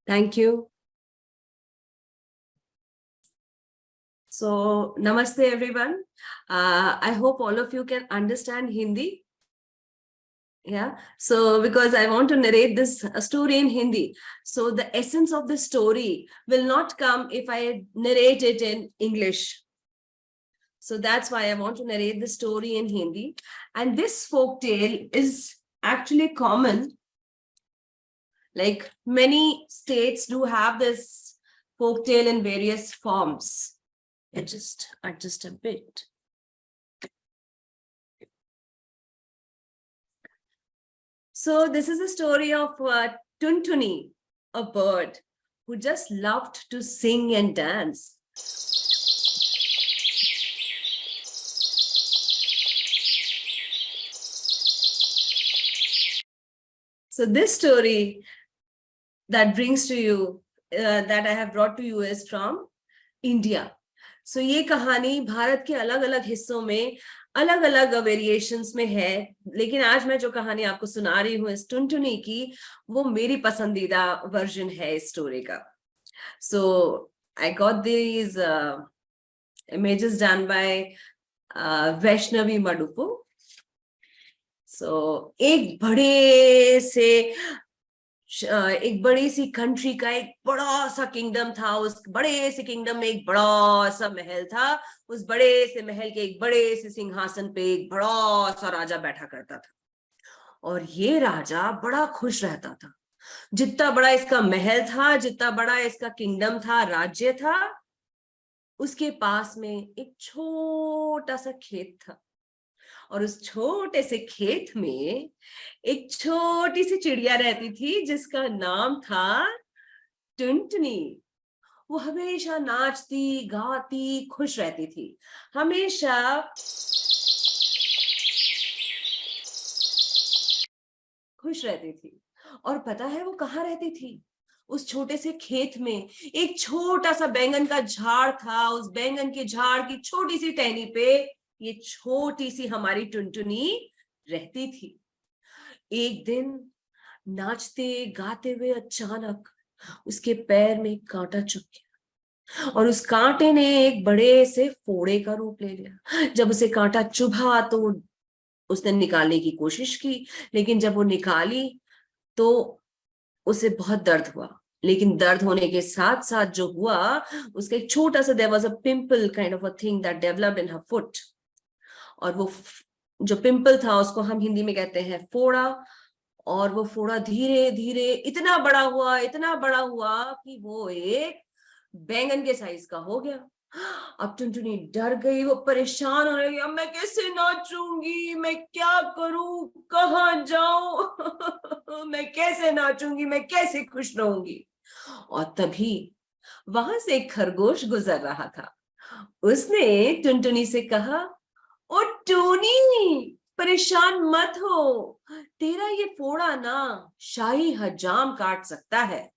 Thank you. So, namaste everyone. I hope all of you can understand Hindi. Yeah. So, because I want to narrate this story in Hindi. So, the essence of the story will not come if I narrate it in English. So, that's why I want to narrate the story in Hindi. And this folk tale is actually common. Like many states do have this folk tale in various forms. Just adjust a bit. So this is a story of Tuntuni, a bird who just loved to sing and dance. So this story that brings to you, that I have brought to you is from India. So ये कहानी भारत के अलग अलग हिस्सों में अलग अलग variations में है, लेकिन आज मैं जो कहानी आपको सुना रही हूँ इस टुनटुनी की, वो मेरी पसंदीदा वर्जन है इस स्टोरी का. So I got these images done by Vaishnavi Madupu. So एक बड़ी सी कंट्री का एक बड़ा सा किंगडम था. उस बड़े से किंगडम में एक बड़ा सा महल था. उस बड़े से महल के एक बड़े से सिंहासन पे एक बड़ा सा राजा बैठा करता था, और ये राजा बड़ा खुश रहता था. जितना बड़ा इसका महल था, जितना बड़ा इसका किंगडम था, राज्य था, उसके पास में एक छोटा सा खेत था. और उस छोटे से खेत में एक छोटी सी चिड़िया रहती थी जिसका नाम था टुनटुनी. वो हमेशा नाचती गाती खुश रहती थी, हमेशा खुश रहती थी. और पता है वो कहाँ रहती थी? उस छोटे से खेत में एक छोटा सा बैंगन का झाड़ था. उस बैंगन के झाड़ की छोटी सी टहनी पे ये छोटी सी हमारी टुनटुनी रहती थी. एक दिन नाचते गाते हुए अचानक उसके पैर में कांटा चुभ गया, और उस कांटे ने एक बड़े से फोड़े का रूप ले लिया. जब उसे कांटा चुभा तो उसने निकालने की कोशिश की, लेकिन जब वो निकाली तो उसे बहुत दर्द हुआ. लेकिन दर्द होने के साथ साथ जो हुआ, उसका एक छोटा सा, there was a pimple kind of a thing that developed in her foot. और वो जो पिंपल था उसको हम हिंदी में कहते हैं फोड़ा. और वो फोड़ा धीरे धीरे इतना बड़ा हुआ कि वो एक बैंगन के साइज का हो गया. अब टुनटुनी डर गई, वो परेशान हो रही. अब मैं कैसे नाचूंगी, मैं क्या करूं, कहाँ जाऊं मैं कैसे नाचूंगी, मैं कैसे खुश रहूंगी. और तभी वहां से एक खरगोश गुजर रहा था. उसने टुनटुनी से कहा, ओ टूनी, परेशान मत हो, तेरा ये फोड़ा ना शाही हजाम काट सकता है.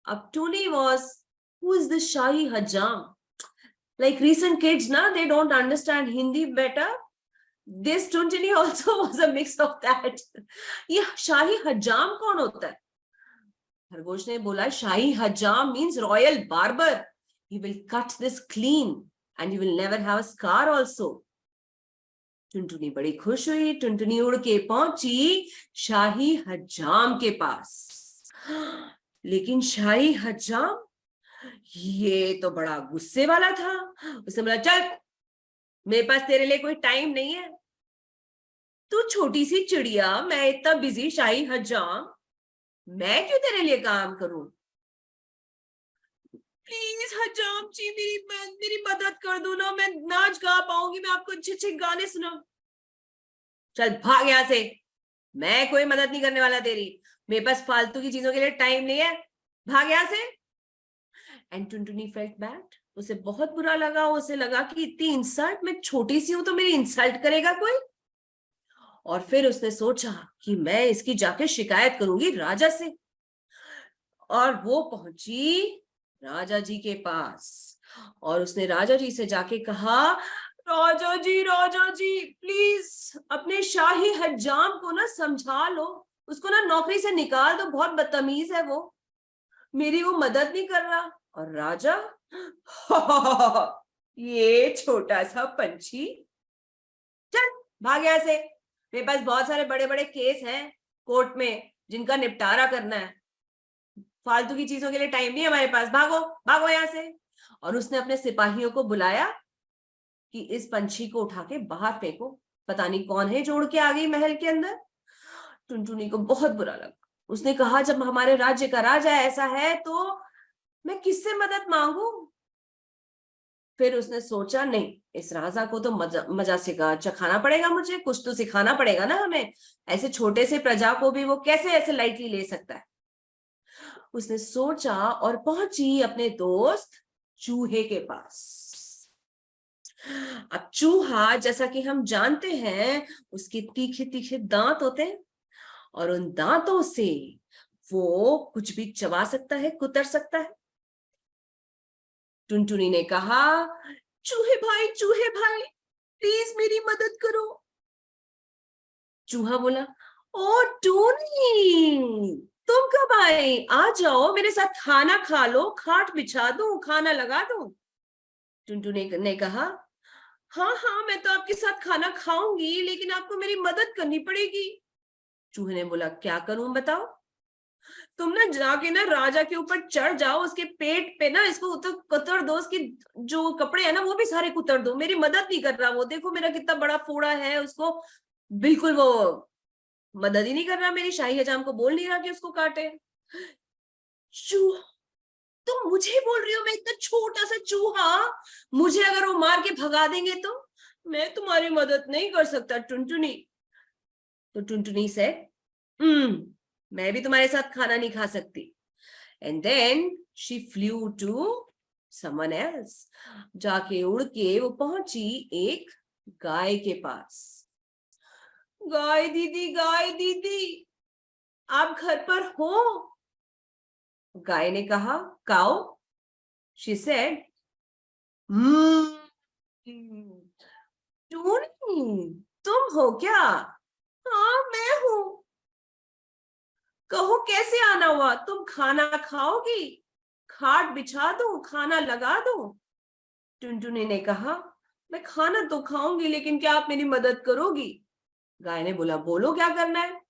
अब टूनी was, who is this Shahi Hajam? Like recent kids, na, they don't understand Hindi better. This Tuntuni also was a mix of that. ये शाही हजाम कौन होता है? खरगोश ने बोला, शाही हजाम means royal barber. He will cut this clean and you will never have a scar also. Tuntuni बड़ी खुश हुई. टुनटुनी उड़ के पहुंची शाही हजाम के पास. लेकिन शाही हजाम ये तो बड़ा गुस्से वाला था. उसने बोला, चल, मेरे पास तेरे लिए कोई टाइम नहीं है. तू छोटी सी चिड़िया, मैं इतना बिजी शाही हजाम, मैं क्यों तेरे लिए काम करूं? प्लीज हजाम जी, मेरी मदद कर दो ना, मैं नाच गा पाऊंगी, मैं आपको अच्छे अच्छे गाने सुनाऊं. चल भाग यहां से, मैं कोई मदद नहीं करने वाला तेरी. मेरे पास फालतू की चीजों के लिए टाइम नहीं है, भाग यहां से. And Tuntuni felt bad. उसे बहुत बुरा लगा. उसे लगा कि इतनी इंसल्ट, मैं छोटी सी हूं तो मेरी इंसल्ट करेगा कोई. और फिर उसने सोचा कि मैं इसकी जाके शिकायत करूंगी राजा से. और वो पहुंची राजा जी के पास, और उसने राजा जी से जाके कहा, राजा जी प्लीज अपने शाही हजाम को ना समझा लो, उसको ना नौकरी से निकाल दो, बहुत बदतमीज है वो. मेरी वो मदद नहीं कर रहा। और राजा ये छोटा सा पंछी, चल भाग यहाँ से, मेरे पास बहुत सारे बड़े बड़े केस हैं कोर्ट में जिनका निपटारा करना है, फालतू की चीजों के लिए टाइम नहीं है हमारे पास, भागो भागो यहाँ से। और उसने अपने सिपाहियों को बुलाया कि इस पंछी को उठा के बाहर फेंको, पता नहीं कौन है जोड़ के आ गई महल के अंदर। टुनटुनी को बहुत बुरा लगा। उसने कहा जब हमारे राज्य का राजा ऐसा है तो मैं किससे मदद मांगू। फिर उसने सोचा नहीं, इस राजा को तो मजा चखाना पड़ेगा, मुझे कुछ तो सिखाना पड़ेगा ना हमें, ऐसे छोटे से प्रजा को भी वो कैसे ऐसे लाइटली ले सकता है। उसने सोचा और पहुंची अपने दोस्त चूहे के पास। अब चूहा जैसा कि हम जानते हैं उसके तीखे तीखे दांत होते हैं और उन दांतों से वो कुछ भी चबा सकता है, कुतर सकता है। टुनटुनी ने कहा, चूहे भाई प्लीज मेरी मदद करो। चूहा बोला, ओ टूनी तुम कब आए, आ जाओ मेरे साथ खाना खा लो, खाट बिछा दूं, खाना लगा दूं। टुनटुनी ने कहा, हाँ हाँ मैं तो आपके साथ खाना खाऊंगी लेकिन आपको मेरी मदद करनी पड़ेगी। चूहे ने बोला, क्या करूं बताओ। तुम ना जाके ना राजा के ऊपर चढ़ जाओ, उसके पेट पे ना इसको कुतर दो, उसकी जो कपड़े है ना वो भी सारे कुतर दो, मेरी मदद नहीं कर रहा वो, देखो मेरा कितना बड़ा फोड़ा है, उसको बिल्कुल वो मदद ही नहीं कर रहा, मेरी शाही हजाम को बोल नहीं रहा कि उसको काटे। चूहा, तुम मुझे बोल रही हो, मैं इतना छोटा सा चूहा, मुझे अगर वो मार के भगा देंगे तो मैं तुम्हारी मदद नहीं कर सकता टुनटुनी। तो टुनटुनी से मैं भी तुम्हारे साथ खाना नहीं खा सकती। And then she flew to someone else. जाके उड़ के वो पहुंची एक गाय के पास। गाय दीदी आप घर पर हो। गाय ने कहा, काओ, शी सेड, टूनी तुम हो क्या। हाँ मैं हूं। कहो कैसे आना हुआ, तुम खाना खाओगी, खाट बिछा दूं, खाना लगा दूं। टुनटुनी ने कहा, मैं खाना तो खाऊंगी लेकिन क्या आप मेरी मदद करोगी। गाय ने बोला, बोलो क्या करना है।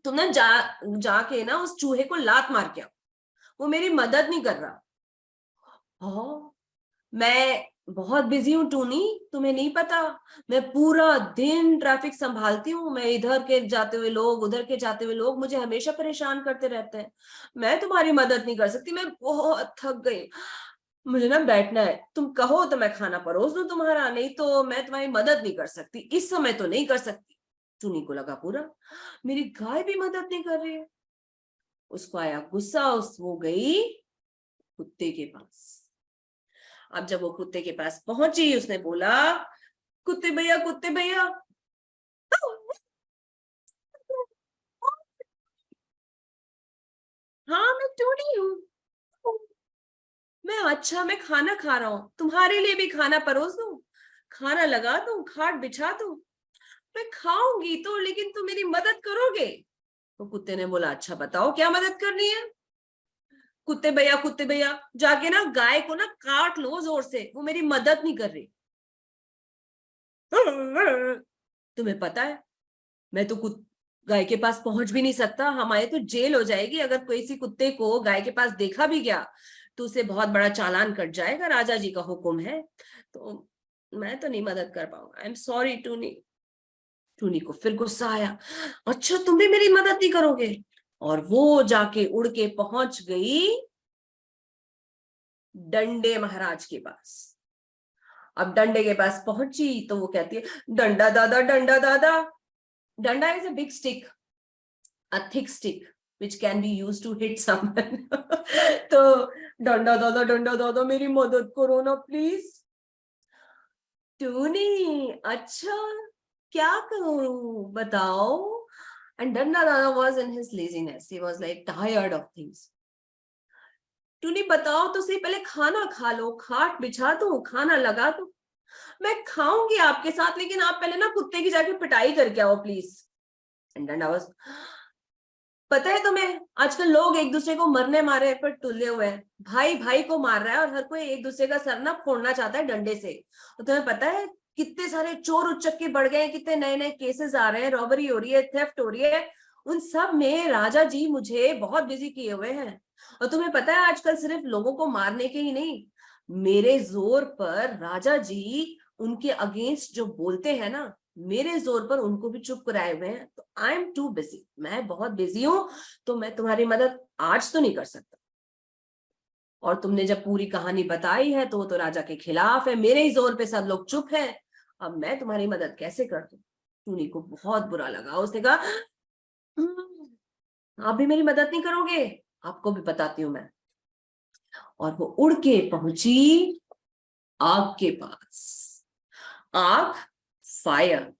तुम ना जाके ना उस चूहे को लात मार के आओ, वो मेरी मदद नहीं कर रहा। हाँ मैं बहुत बिजी हूँ टूनी, तुम्हें नहीं पता, मैं पूरा दिन ट्रैफिक संभालती हूँ, मैं इधर के जाते हुए लोग उधर के जाते हुए लोग मुझे हमेशा परेशान करते रहते हैं, मैं तुम्हारी मदद नहीं कर सकती, मैं बहुत थक गई, मुझे ना बैठना है, तुम कहो तो मैं खाना परोस दूं तुम्हारा, नहीं तो मैं तुम्हारी मदद नहीं कर सकती, इस समय तो नहीं कर सकती। टूनी को लगा पूरा मेरी गाय भी मदद नहीं कर रही है। उसको आया गुस्सा, वो गई कुत्ते के पास। अब जब वो कुत्ते के पास पहुंची उसने बोला, कुत्ते भैया हाँ मैं टूनी हूँ, मैं खाना खा रहा हूँ, तुम्हारे लिए भी खाना परोस दूं, खाना लगा दूं, खाट बिछा दूं, मैं खाऊंगी तो लेकिन तुम मेरी मदद करोगे। तो कुत्ते ने बोला, अच्छा बताओ क्या मदद करनी है। कुत्ते भैया जाके ना गाय को ना काट लो जोर से, वो मेरी मदद नहीं कर रही। तुम्हें पता है मैं तो गाय के पास पहुंच भी नहीं सकता, हमारे तो जेल हो जाएगी, अगर कोई किसी कुत्ते को गाय के पास देखा भी गया तो उसे बहुत बड़ा चालान कट जाएगा, राजा जी का हुक्म है, तो मैं तो नहीं मदद कर पाऊंगा, आई एम सॉरी टूनी। टूनी को फिर गुस्सा आया, अच्छा तुम भी मेरी मदद नहीं करोगे। और वो जाके उड़ के पहुंच गई डंडे महाराज के पास। अब डंडे के पास पहुंची तो वो कहती है, डंडा दादा डंडा दादा। डंडा is a big stick, a thick stick which can be used to hit someone. तो डंडा दादा मेरी मदद करो ना प्लीज। टूनी, अच्छा क्या करूं बताओ। And डंडा दादा was in his laziness, he was like tired of things. टूनी बताओ तो सही, पहले खाना खा लो, खाट बिछा दो, खाना लगा दो, मैं खाऊंगी आपके साथ लेकिन आप पहले ना कुत्ते की जाके पिटाई करके आओ प्लीज। And डंडा was, पता है तुम्हें, आजकल लोग एक दूसरे को मरने मारे पर तुले हुए हैं। भाई भाई को मार रहा है और हर कोई एक दूसरे का सर ना फोड़ना चाहता है डंडे से। और तुम्हें पता है कितने सारे चोर उचक्के बढ़ गए हैं, कितने नए नए केसेस आ रहे हैं, रॉबरी हो रही है, थेफ्ट हो रही है। उन सब में राजा जी मुझे बहुत बिजी किए हुए हैं। और तुम्हें पता है आजकल सिर्फ लोगों को मारने के ही नहीं, मेरे जोर पर राजा जी उनके अगेंस्ट जो बोलते हैं ना, मेरे जोर पर उनको भी चुप कराए हुए हैं। तो आई एम टू बिजी, मैं बहुत बिजी हूं, तो मैं तुम्हारी मदद आज तो नहीं कर सकता। और तुमने जब पूरी कहानी बताई है तो वो तो राजा के खिलाफ है, मेरे ही जोर पे सब लोग चुप हैं। अब मैं तुम्हारी मदद कैसे कर दूं? टूनी को बहुत बुरा लगा, उसने कहा आप भी मेरी मदद नहीं करोगे, आपको भी बताती हूं मैं। और वो उड़ के पहुंची आग के पास। आग, फायर।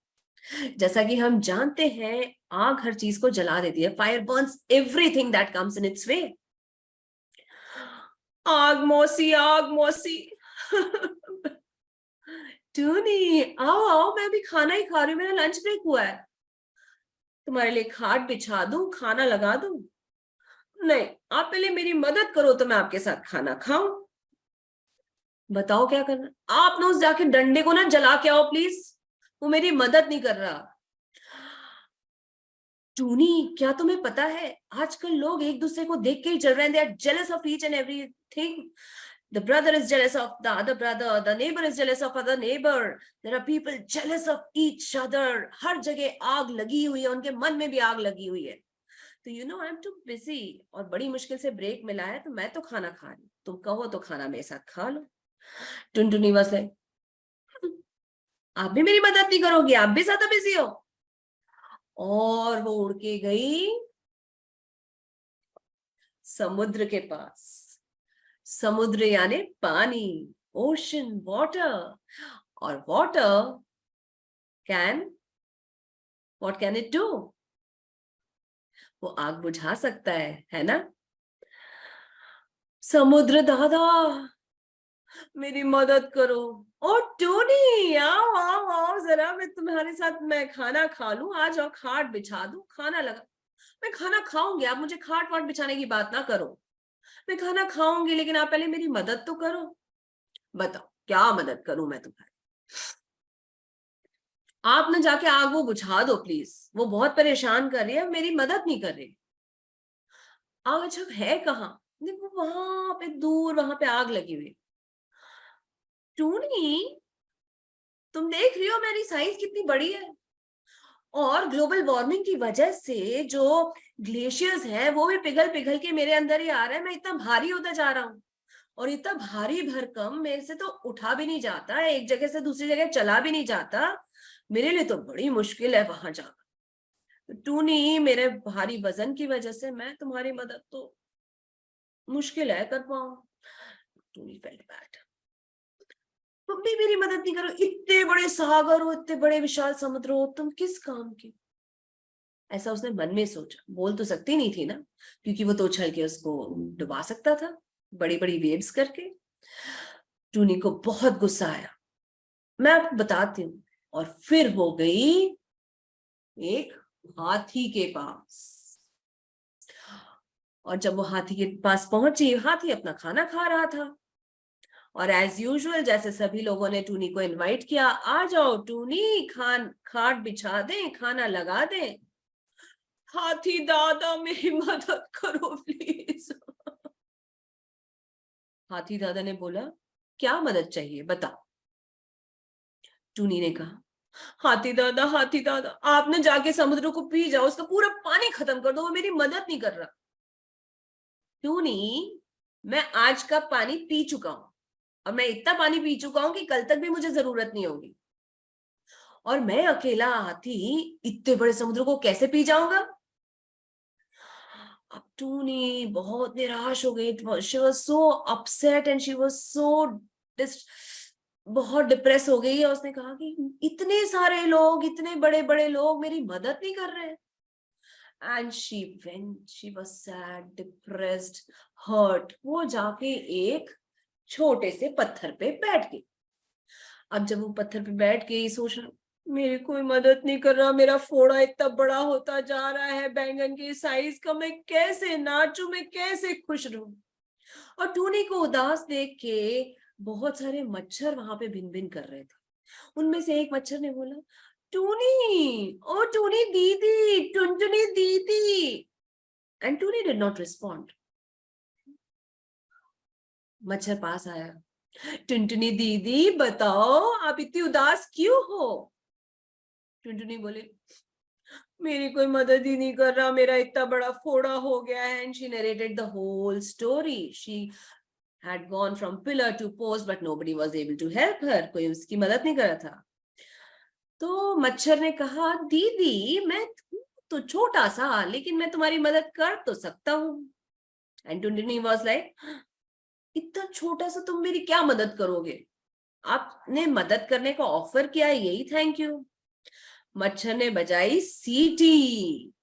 जैसा कि हम जानते हैं आग हर चीज को जला देती है, fire burns everything that comes in its way. आग मौसी, आग मौसी। टूनी आओ आओ, मैं अभी खाना ही खा रही हूँ, मेरा लंच ब्रेक हुआ है। तुम्हारे लिए खाट बिछा दूं, खाना लगा दूं? नहीं, आप पहले मेरी मदद करो तो मैं आपके साथ खाना खाऊं। बताओ क्या करना। आप ना उस जाके डंडे को ना जला के आओ प्लीज, वो मेरी मदद नहीं कर रहा। टूनी क्या तुम्हें पता है आजकल लोग एक दूसरे को देख के ही जल रहे हैं, they are jealous of each and everything. The brother is jealous of the other brother, the neighbor is jealous of other neighbor, there are people jealous of each other। हर जगह आग लगी हुई है, उनके मन में भी आग लगी हुई है। तो you know I am too busy, और बड़ी मुश्किल से ब्रेक मिला है तो मैं तो खाना खा रही हूँ, तुम कहो तो खाना मेरे साथ खा लो। टुनटुनी बस है, आप भी मेरी मदद नहीं करोगी, आप भी ज्यादा बिजी हो। और वो उड़ के गई समुद्र के पास। समुद्र यानी पानी, ओशन, वाटर। और water can, what can it do? वो आग बुझा सकता है ना? समुद्र दादा मेरी मदद करो। ओ टोनी आओ आओ आओ जरा, मैं तुम्हारे साथ मैं खाना खा लूं, आ जाओ, खाट बिछा दूं, खाना लगा। मैं खाना खाऊंगी, आप मुझे खाट वाट बिछाने की बात ना करो। मैं खाना खाऊंगी लेकिन आप पहले मेरी मदद तो करो। बताओ क्या मदद करूं मैं तुम्हारी? आप ना जाके आग वो बुझा दो प्लीज, वो बहुत परेशान कर रही है, मेरी मदद नहीं कर रही। आग अच्छा है कहाँ? देखो वहां पे दूर, वहां पे आग लगी हुई। टूनी तुम देख रही हो मेरी साइज कितनी बड़ी है? और ग्लोबल वार्मिंग की वजह से जो ग्लेशियर्स हैं वो भी पिघल पिघल के मेरे अंदर ही आ रहा है, मैं इतना भारी होता जा रहा हूँ। और इतना भारी भरकम मेरे से तो उठा भी नहीं जाता, एक जगह से दूसरी जगह चला भी नहीं जाता। मेरे लिए तो बड़ी मुश्किल है वहां जाना। टूनी मेरे भारी वजन की वजह से मैं तुम्हारी मदद तो मुश्किल है कर पाऊं। टूनी फेल्ट बैड, तुम भी मेरी मदद नहीं करो, इतने बड़े सागर हो, इतने बड़े विशाल समुद्र हो, तुम किस काम के? ऐसा उसने मन में सोचा, बोल तो सकती नहीं थी ना, क्योंकि वो तो उछल के उसको डुबा सकता था बड़ी बड़ी वेव्स करके। टूनी को बहुत गुस्सा आया, मैं आपको बताती हूँ। और फिर वो गई एक हाथी के पास। और जब वो हाथी के पास पहुंची, हाथी अपना खाना खा रहा था। और एज यूजुअल जैसे सभी लोगों ने टूनी को इनवाइट किया, आ जाओ टूनी, खाट बिछा दें, खाना लगा दें। हाथी दादा मेरी मदद करो प्लीज। हाथी दादा ने बोला क्या मदद चाहिए बताओ? टूनी ने कहा हाथी दादा आप ना जाके समुद्र को पी जाओ, उसका पूरा पानी खत्म कर दो, वो मेरी मदद नहीं कर रहा। टूनी मैं आज का पानी पी चुका हूं, और मैं इतना पानी पी चुका हूं कि कल तक भी मुझे जरूरत नहीं होगी। और मैं अकेला हाथी इतने बड़े समुद्र को कैसे पी जाऊंगा? अब टूनी बहुत निराश हो गई, she was so upset and she was so बहुत डिप्रेस हो गई। और उसने कहा कि इतने सारे लोग, इतने बड़े बड़े लोग मेरी मदद नहीं कर रहे हैं। And she was sad, depressed, hurt. वो जाके एक छोटे से पत्थर पे बैठ गई। अब जब वो पत्थर पे बैठ गई, सोच रहा मेरी कोई मदद नहीं कर रहा, मेरा फोड़ा इतना बड़ा होता जा रहा है बैंगन के साइज का, मैं कैसे नाचूं, मैं कैसे खुश रहूं। और टूनी को उदास देख के बहुत सारे मच्छर वहां पे भिन भिन कर रहे थे। उनमें से एक मच्छर ने बोला, टूनी, ओ टूनी दीदी, टुनटुनी दीदी। And Tuni did not respond. मच्छर पास आया, टुनटुनी दीदी बताओ आप इतनी उदास क्यों हो। टुनटुनी बोले, मेरी कोई मदद ही नहीं कर रहा, मेरा इतना बड़ा फोड़ा हो गया है। And she narrated the whole story. She had gone from pillar to post but nobody was able to help her, कोई उसकी मदद नहीं कर रहा था। तो मच्छर ने कहा, दीदी मैं तो छोटा सा, लेकिन मैं तुम्हारी मदद कर तो सकता हूँ। एंड टुनटुनी वाज लाइक, इतना छोटा सा तुम मेरी क्या मदद करोगे, आपने मदद करने का ऑफर किया है, यही थैंक यू। मच्छर ने बजाई सीटी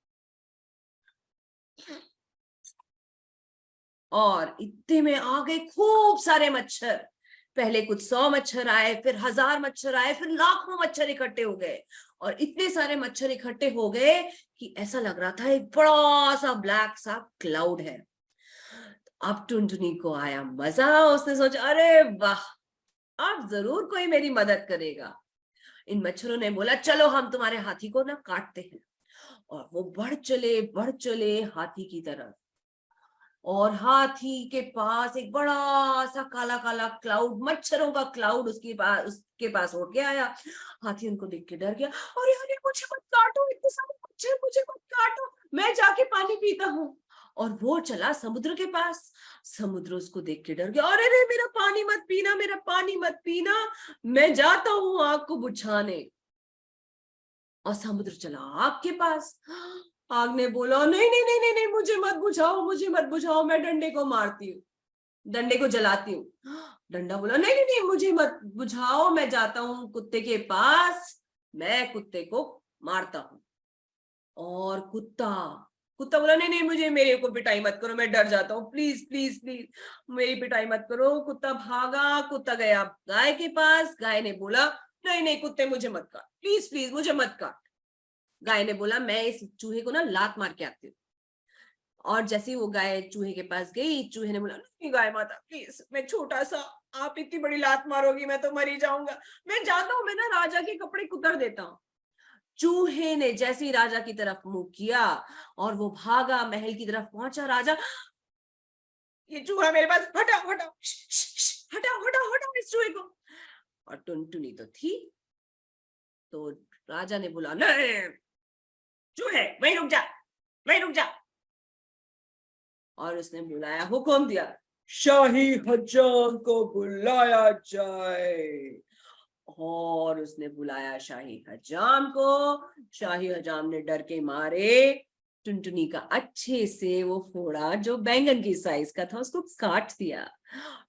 और इतने में आ गए खूब सारे मच्छर। पहले कुछ 100 मच्छर आए, फिर 1000 मच्छर आए, फिर लाखों मच्छर इकट्ठे हो गए। और इतने सारे मच्छर इकट्ठे हो गए कि ऐसा लग रहा था एक बड़ा सा ब्लैक सा क्लाउड है। अब टुनटुनी को आया मजा, उसने सोचा, अरे वाह, अब जरूर कोई मेरी मदद करेगा। इन मच्छरों ने बोला, चलो हम तुम्हारे हाथी को ना काटते हैं। और वो बढ़ चले हाथी की तरफ। और हाथी के पास एक बड़ा सा काला काला क्लाउड, मच्छरों का क्लाउड उसके पास उड़ के आया। हाथी उनको देख के डर गया, अरे अरे मुझे मत काटो, इतने सारे मच्छर, मुझे मत काटो, मैं जाके पानी पीता हूँ। और वो चला समुद्र के पास। समुद्र उसको देख के डर गया, अरे रे मेरा पानी मत पीना, मेरा पानी मत पीना, मैं जाता हूँ आग को बुझाने। और समुद्र चला आग के पास। आग ने बोला, नहीं नहीं नहीं नहीं नहीं, मुझे मत बुझाओ, मुझे मत बुझाओ, मैं डंडे को मारती हूँ, डंडे को जलाती हूँ। डंडा बोला, नहीं नहीं नहीं, मुझे मत बुझाओ, मैं जाता हूँ कुत्ते के पास, मैं कुत्ते को मारता हूँ। और कुत्ता कुत्ता बोला, नहीं नहीं, मुझे, मेरे को पिटाई मत करो, मैं डर जाता हूँ, प्लीज प्लीज प्लीज मेरी पिटाई मत करो। कुत्ता भागा, कुत्ता गया गाय के पास। गाय ने बोला, नहीं नहीं कुत्ते, मुझे मत काट, प्लीज प्लीज मुझे मत काट। गाय ने बोला, मैं इस चूहे को ना लात मार के आती हूँ। और जैसे ही वो गाय चूहे के पास गई, चूहे ने बोला, नहीं गाय माता प्लीज, मैं छोटा सा, आप इतनी बड़ी लात मारोगी, मैं तो मर ही जाऊंगा, मैं जाता हूँ, मैं ना राजा के कपड़े कुतर देता हूँ। चूहे ने जैसे ही राजा की तरफ मुंह किया और वो भागा, महल की तरफ पहुंचा, राजा, ये चूहा मेरे पास, हटाओ हटाओ, हटाओ हटाओ हटाओ इस चूहे को। और टुनटुनी तो थी, तो राजा ने बोला, नहीं चूहे वहीं रुक जा, वहीं रुक जा। और उसने बुलाया, हुक्म दिया, शाही हजाम को बुलाया जाए। और उसने बुलाया शाही हजाम को। शाही हजाम ने डर के मारे टुनटुनी का अच्छे से वो फोड़ा जो बैंगन की साइज का था, उसको काट दिया।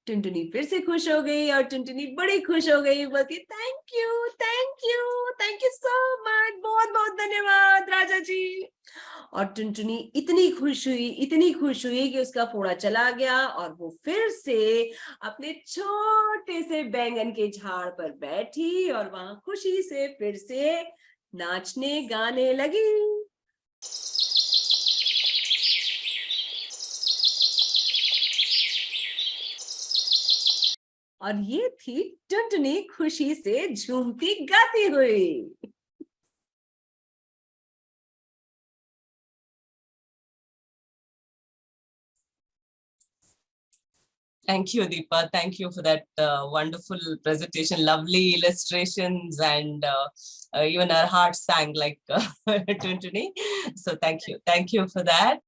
टुनटुनी फिर से खुश हो गई और टुनटुनी बड़ी खुश हो गई, बोलती, thank you thank you thank you so much, बहुत बहुत धन्यवाद राजा जी। और टुनटुनी इतनी खुश हुई कि उसका फोड़ा चला गया और वो फिर से अपने छोटे से बैंगन के झाड़ पर बैठी और वहां खुशी से फिर से नाचने गाने लगी। और ये थी टुनटुनी खुशी से झूमती गाती हुई। Thank you, Deepa. Thank you for that wonderful presentation, lovely illustrations, and even our hearts sang like Tuntuni. So thank you for that.